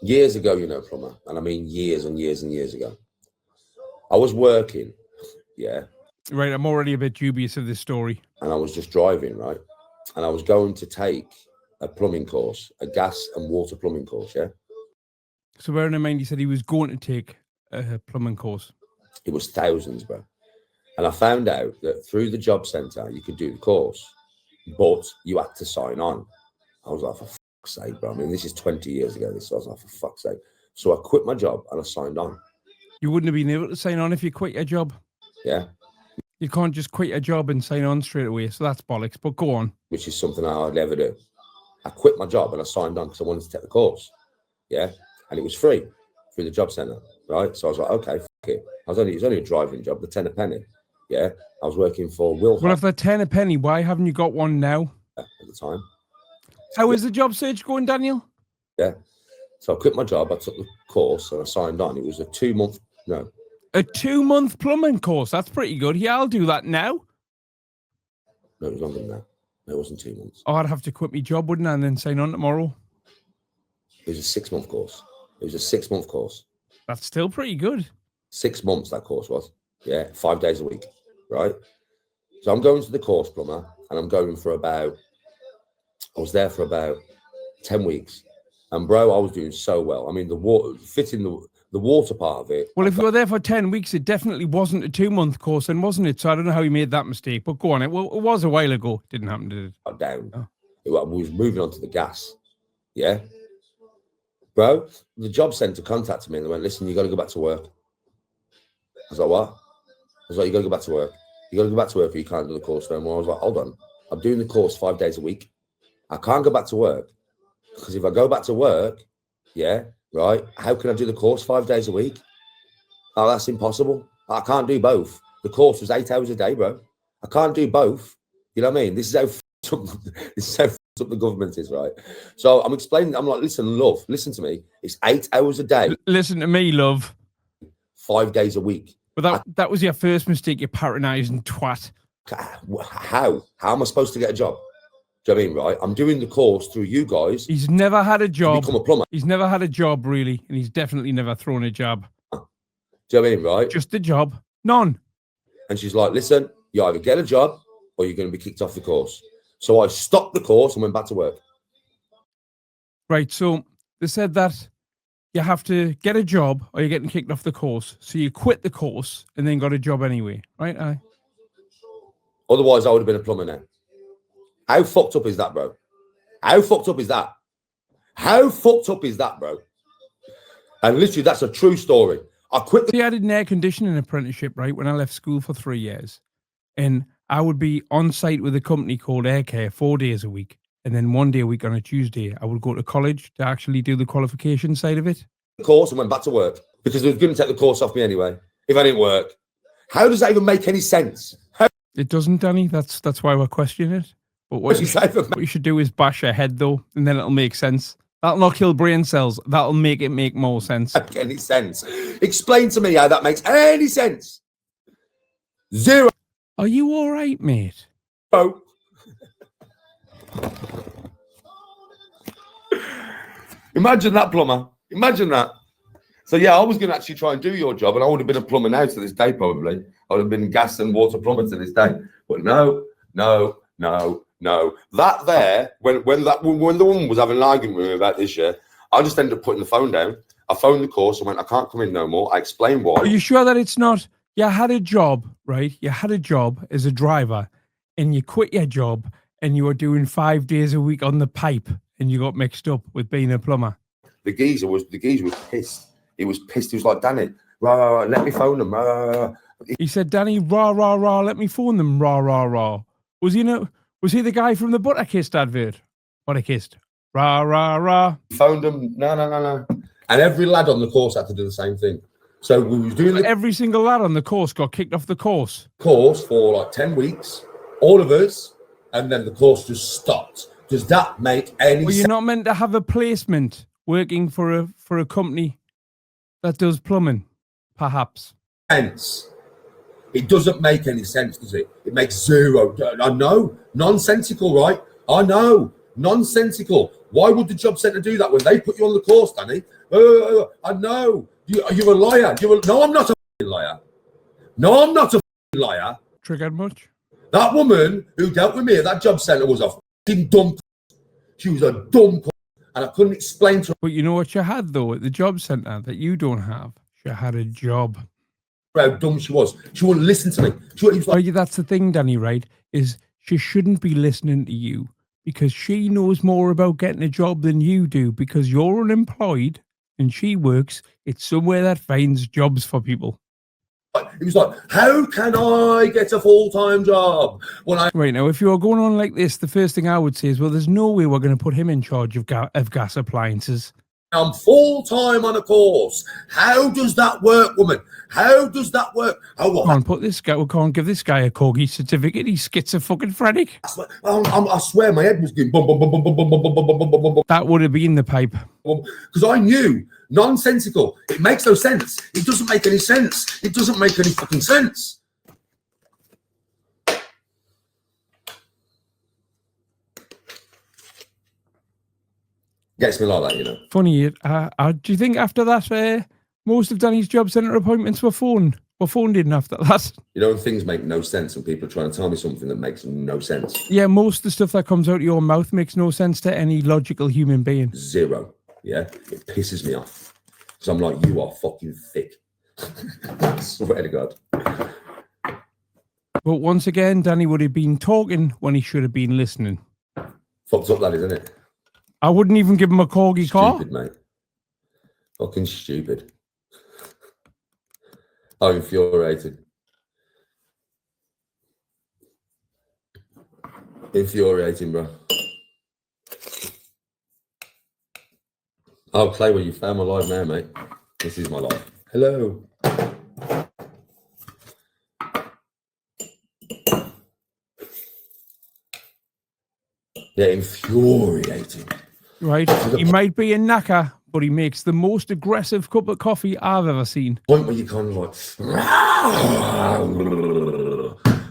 Years ago, you know, plumber, and I mean years and years and years ago, I was working, yeah. Right, I'm already a bit dubious of this story. And I was just driving, right? And I was going to take a plumbing course, a gas and water plumbing course, yeah? So bearing in mind, he said he was going to take a plumbing course. It was thousands, bro. And I found out that through the job centre, you could do the course, but you had to sign on. I was like, for fuck's sake, bro. I mean, this is 20 years ago. I was like, for fuck's sake. So I quit my job and I signed on. You wouldn't have been able to sign on if you quit your job. Yeah. You can't just quit your job and sign on straight away. So that's bollocks, but go on. Which is something I hardly ever do. I quit my job and I signed on because I wanted to take the course. Yeah. And it was free through the job centre, right? So I was like, okay, fuck it. It was only a driving job, the 10 a penny. Yeah. I was working for Will. Well, if they're 10 a penny, why haven't you got one now? At the time. How is the job search going, Daniel? Yeah. So I quit my job, I took the course and I signed on. It was a 2-month, no. A 2-month plumbing course? That's pretty good. Yeah, I'll do that now. No, it was longer than that. No, it wasn't 2 months. Oh, I'd have to quit my job, wouldn't I, and then sign on tomorrow? It was a 6-month course. It was a 6-month course. That's still pretty good. 6 months that course was. Yeah, 5 days a week, right? So I'm going to the course, plumber, and I'm going for about, I was there for about 10 weeks. And bro, I was doing so well. I mean, the water, fitting the water part of it. Well, if you were there for 10 weeks, it definitely wasn't a 2-month course then, wasn't it? So I don't know how he made that mistake, but go on. It was a while ago. It didn't happen, did it? Down. Oh. We was moving on to the gas. Yeah. Bro, the job centre contacted me and they went, listen, you got to go back to work. I was like, what? I was like, you got to go back to work. You got to go back to work or you can't do the course no more. I was like, hold on. I'm doing the course 5 days a week. I can't go back to work. Because if I go back to work, yeah, right, how can I do the course 5 days a week? Oh, that's impossible. I can't do both. The course was 8 hours a day, bro. I can't do both. You know what I mean? This is how up the government is, right? So I'm explaining, I'm like, listen, love, listen to me. It's 8 hours a day. Listen to me, love. 5 days a week. But that was your first mistake, you patronising twat. How am I supposed to get a job? Do you know what I mean, right? I'm doing the course through you guys. He's never had a job. Become a plumber. He's never had a job, really. And he's definitely never thrown a jab. Do you know what I mean, right? Just a job. None. And she's like, listen, you either get a job or you're going to be kicked off the course. So I stopped the course and went back to work. Right, so they said that you have to get a job or you're getting kicked off the course. So you quit the course and then got a job anyway, right? Aye. Otherwise, I would have been a plumber now. How fucked up is that, bro? How fucked up is that? How fucked up is that, bro? And literally, that's a true story. I quit. See, I did an air conditioning apprenticeship, right, when I left school for 3 years. And I would be on site with a company called Air Care 4 days a week. And then 1 day a week on a Tuesday, I would go to college to actually do the qualification side of it. The course and went back to work because they were going to take the course off me anyway if I didn't work. How does that even make any sense? It doesn't, Danny. That's why we're questioning it. But what you should do is bash your head, though, and then it'll make sense. That'll not kill brain cells. That'll make it make more sense. Make any sense? Explain to me how that makes any sense. Zero. Are you all right, mate? Oh. Imagine that, plumber. Imagine that. So, yeah, I was going to actually try and do your job, and I would have been a plumber now to this day, probably. I would have been gas and water plumber to this day. But no. That there, when the woman was having an argument with me about this year, I just ended up putting the phone down. I phoned the course and went, I can't come in no more. I explained why. Are you sure that it's not, you had a job, right? You had a job as a driver and you quit your job and you were doing 5 days a week on the pipe and you got mixed up with being a plumber? The geezer was pissed. He was pissed. He was like, Danny, rah, let me phone them. Rah. He said, Danny, rah, let me phone them, rah. Was he the guy from the Butter Kissed advert? Butter Kissed. Rah. Phoned him. No. And every lad on the course had to do the same thing. So we was doing every single lad on the course got kicked off the course. Course for like 10 weeks. All of us. And then the course just stopped. Does that make any sense? Well, you're not meant to have a placement working for a company that does plumbing, perhaps. Sense. It doesn't make any sense, does it? It makes zero. I know. Nonsensical, right? I know. Nonsensical. Why would the job centre do that when they put you on the course, Danny? I know. You're a liar. No, I'm not a liar. No, I'm not a liar. Triggered much? That woman who dealt with me at that job centre was a fucking dumb. She was a dumb, and I couldn't explain to her But you know what she had, though, at the job centre that you don't have? She had a job. how dumb she was. She wouldn't listen to me. Was like, right, that's the thing, Danny, right? Is she shouldn't be listening to you because she knows more about getting a job than you do because you're unemployed and she works. It's somewhere that finds jobs for people. It was like, how can I get a full-time job when I... Right, now, if you're going on like this, the first thing I would say is, well, there's no way we're going to put him in charge of gas appliances. I'm full-time on a course. How does that work, woman? How does that work? Oh, what? We can't give this guy a corgi certificate. He's schizophrenic. I swear my head was going bum, bum, bum, bum, bum, bum, bum, bum, bum, bum, bum. That would have been the pipe. Because I knew, nonsensical. It makes no sense. It doesn't make any sense. It doesn't make any fucking sense. Gets me like that, you know. Funny, do you think after that, most of Danny's job centre appointments were phoned in after that? You know, things make no sense and people are trying to tell me something that makes no sense. Yeah, most of the stuff that comes out of your mouth makes no sense to any logical human being. Zero. Yeah, it pisses me off. So I'm like, you are fucking thick. I swear to God. But once again, Danny would have been talking when he should have been listening. Fucked up, that is, isn't it? I wouldn't even give him a corgi car. Stupid, mate. Fucking stupid. I'm infuriated. Infuriating, bro. Oh, Clay, you found my life now, mate. This is my life. Hello. Yeah, infuriating. Right. He might be a knacker, but he makes the most aggressive cup of coffee I've ever seen. Point where you kind of like,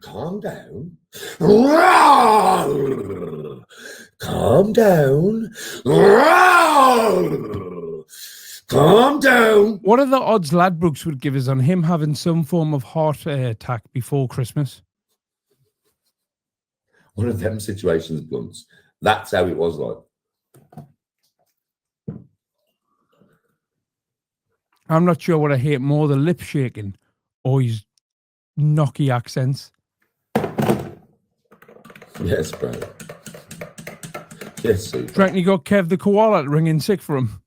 calm down. Calm down. Calm down. What are the odds Ladbrokes would give us on him having some form of heart attack before Christmas? One of them situations, Blunts. That's how it was like. I'm not sure what I hate more, the lip shaking or his knocky accents. Yes, bro. Yes, super. Reckon you got Kev the koala ringing sick for him.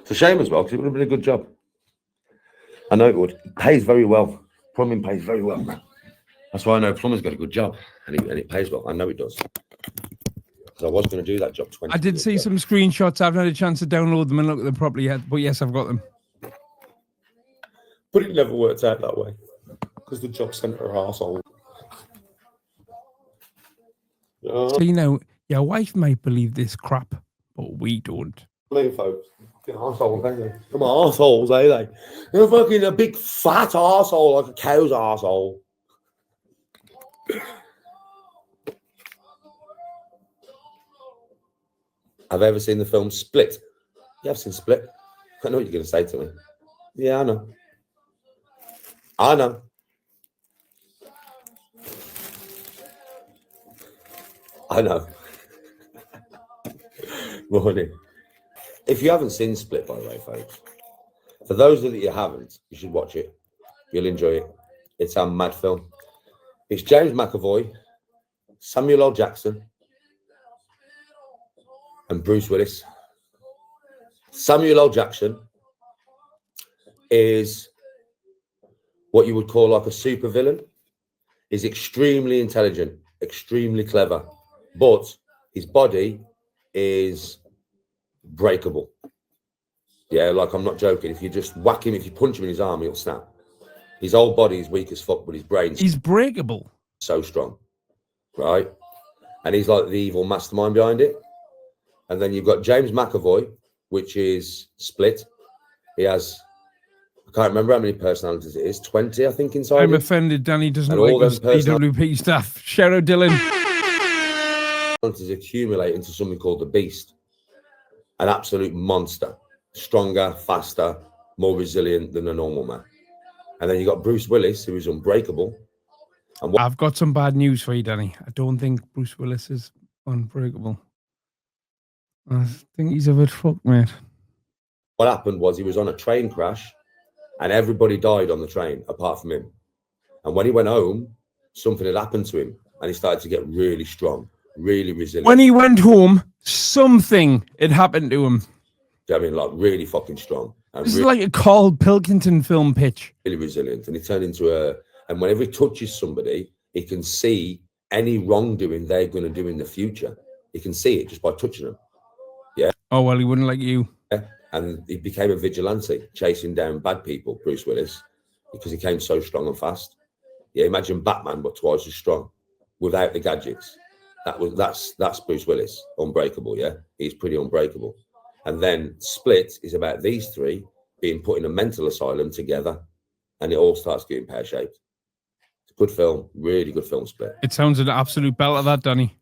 It's a shame as well, because it would have been a good job. I know it would. It pays very well. Plumbing pays very well, man. That's why I know plumber's got a good job, and it pays well. I know it does. Because I was going to do that job 20 I did see some screenshots. I haven't had a chance to download them and look at them properly yet, but yes, I've got them. But it never worked out that way, because the job centre are arsehole. See, now, your wife might believe this crap, but we don't. Believe folks. Arseholes, ain't they? Come on, arseholes, ain't they? They're fucking a big fat arsehole, like a cow's arsehole. Have I ever seen the film Split? You have seen Split? I know what you're going to say to me. Yeah, I know. I know. I know. Morning. If you haven't seen Split, by the way, folks, for those of you haven't, you should watch it. You'll enjoy it. It's a mad film. It's James McAvoy, Samuel L. Jackson, and Bruce Willis. Samuel L. Jackson is what you would call like a super villain. He's extremely intelligent, extremely clever, but his body is breakable. Yeah, like I'm not joking. If you just whack him, if you punch him in his arm, he'll snap. His whole body is weak as fuck, but his brain's he's breakable. So strong, right? And he's like the evil mastermind behind it. And then you've got James McAvoy, which is Split. He has I can't remember how many personalities it is. 20, I think, inside I'm him. offended Danny doesn't And like all them us DWP staff. Shout out Dylan. Personalities accumulate into something called the beast. An absolute monster. Stronger, faster, more resilient than a normal man. And then you got Bruce Willis, who is unbreakable. And I've got some bad news for you, Danny. I don't think Bruce Willis is unbreakable. I think he's a bit fucked, mate. what happened was he was on a train crash and everybody died on the train apart from him. And when he went home, something had happened to him and he started to get really strong, really resilient. When he went home, something had happened to him. I mean, like really fucking strong. And This is like a Carl Pilkington film pitch. Really resilient. And he turned into and whenever he touches somebody, he can see any wrongdoing they're going to do in the future. He can see it just by touching them. Yeah. Oh, well, he wouldn't like you. Yeah. And he became a vigilante, chasing down bad people, Bruce Willis, because he came so strong and fast. Yeah, imagine Batman, but twice as strong, without the gadgets. That's Bruce Willis, unbreakable. Yeah, he's pretty unbreakable. And then Split is about these three being put in a mental asylum together, and it all starts getting pear-shaped. It's a good film, really good film, Split. It sounds an absolute belt of that, Danny.